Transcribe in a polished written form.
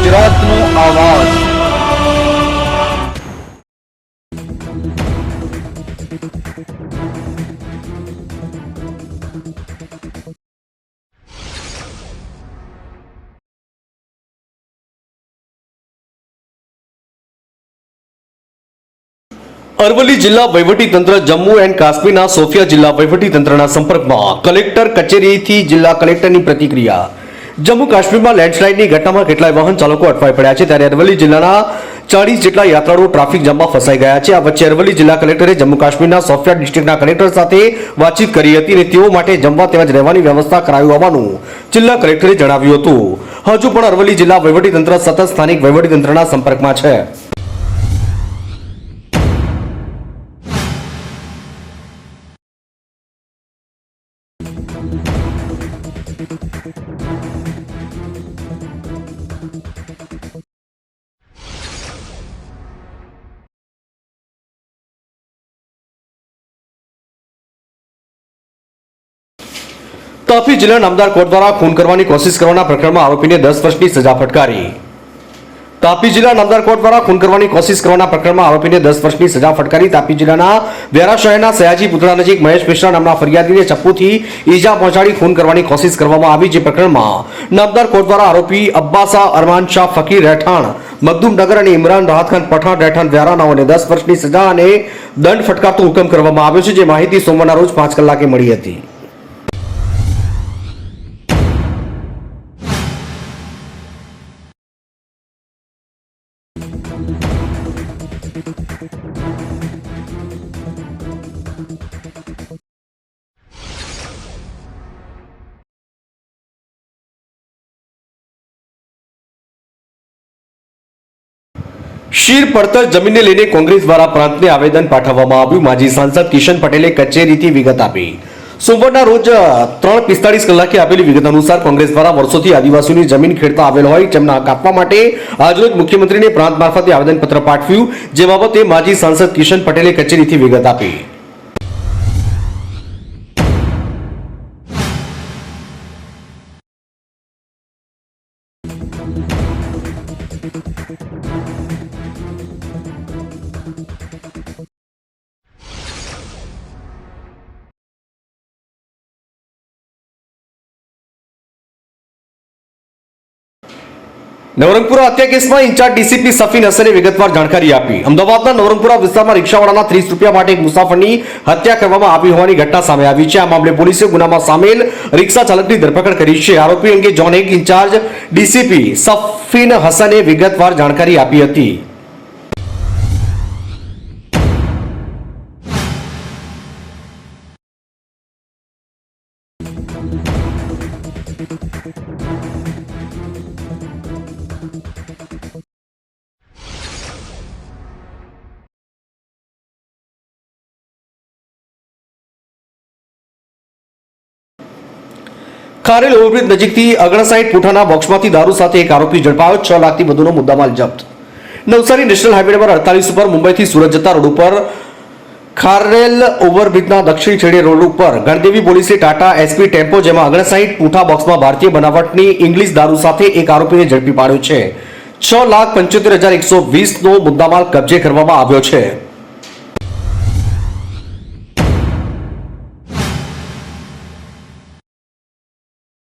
ગુજરાતનો આવાજ। અરવલ્લી જિલ્લા વહીવટીતંત્ર જમ્મુ એન્ડ કાશ્મીરના સોફિયા જિલ્લા વહીવટીતંત્રના સંપર્કમાં કલેક્ટર કચેરીથી જિલ્લા કલેક્ટરની પ્રતિક્રિયા। જમ્મુ કાશ્મીરમાં લેન્ડસ્લાઇડની ઘટનામાં કેટલાય વાહન ચાલકો અટવાઈ પડ્યા છે, ત્યારે અરવલ્લી જિલ્લાના 40 જેટલા યાત્રાળુઓ ટ્રાફિક જામમાં ફસાઈ ગયા છે। આ વચ્ચે અરવલ્લી જિલ્લા કલેક્ટરે જમ્મુ કાશ્મીરના સોફિયા ડિસ્ટ્રિક્ટના કલેક્ટર સાથે વાતચીત કરી હતી અને તેઓ માટે જમવા તેમજ રહેવાની વ્યવસ્થા કરાવી હોવાનું જિલ્લા કલેક્ટરે જણાવ્યું હતું। હજુ પણ અરવલ્લી જિલ્લા વહીવટીતંત્ર સતત સ્થાનિક વહીવટીતંત્રના સંપર્કમાં છે। તાપી જિલ્લા નામદાર કોર્ટ દ્વારા ખૂન કરવાની કોશિશ કરવાના પ્રકરણમાં આરોપીને 10 વર્ષની સજા ફટકારી। તાપી જિલ્લા નામદાર કોર્ટ દ્વારા ખૂન કરવાની કોશિશ કરવાના પ્રકરણમાં આરોપીને 10 વર્ષની સજા ફટકારી। તાપી જિલ્લાના વ્યારા શહેરના સયાજી પુતળા નજીક મહેશ મિશ્રા નામના ફરિયાદીને ચપ્પુથી ઈજા પહોંચાડી ખૂન કરવાની કોશિશ કરવામાં આવી, જે પ્રકરણમાં નામદાર કોર્ટ દ્વારા આરોપી અબ્બાસા અરમાન શાહ ફકીર રહેઠાણ મખદુમનગર અને ઇમરાન રાહતખાન પઠાણ રહેઠાણ વ્યારાનાઓને 10 વર્ષની સજા અને દંડ ફટકારતો હુકમ કરવામાં આવ્યો છે, જે માહિતી સોમવારના રોજ 5 કલાકે મળી હતી। શીર પડતર જમીનને લઈને કોંગ્રેસ દ્વારા પ્રાંતને આવેદન પાઠવવામાં આવ્યું। માજી સાંસદ કિશન પટેલે કચેરીથી વિગત આપી। સોમવારના રોજ 3:45 કલાકે આપેલી વિગત અનુસાર કોંગ્રેસ દ્વારા વર્ષોથી આદિવાસીઓની જમીન ખેડતા આવેલ હોય જેમના હક આપવા માટે આજરોજ મુખ્યમંત્રીને પ્રાંત મારફતે આવેદનપત્ર પાઠવ્યું, જે બાબતે માજી સાંસદ કિશન પટેલે કચેરીથી વિગત આપી। નવરંગપુરા હત્યા કેસમાં ઇન્ચાર્જ ડીસીપી સફીન હસને વિગતવાર જાણકારી આપી। અમદાવાદના નવરંગપુરા વિસ્તારમાં રિક્ષાવાળાના 30 રૂપિયા માટે એક મુસાફરની હત્યા કરવામાં આવી હોવાની ઘટના સામે આવી છે। આ મામલે પોલીસે ગુનામાં સામેલ રિક્ષા ચાલકની ધરપકડ કરી છે। આરોપી અંગે ઝોન 1 ઇન્ચાર્જ ડીસીપી સફીન હસને વિગતવાર જાણકારી આપી હતી। ખારેલ ઓવરબ્રિજ નજીકથી 59 પૂઠાના બોક્સમાંથી દારૂ સાથે એક આરોપી ઝડપાયો। 6 લાખથી વધુનો મુદ્દામાલ જપ્ત। નવસારી નેશનલ હાઈવે નંબર 48 ઉપર મુંબઈથી સુરત જતા રોડ ઉપર ખારેલ ઓવરબ્રિજના દક્ષિણ છેડે રોડ ઉપર ગણદેવી પોલીસે ટાટા એસપી ટેમ્પો જેમાં 59 પૂઠા બોક્સમાં ભારતીય બનાવટની ઇંગ્લિશ દારૂ સાથે એક આરોપીને ઝડપી પાડ્યો છે। 6,75,120નો મુદ્દામાલ કબજે કરવામાં આવ્યો છે।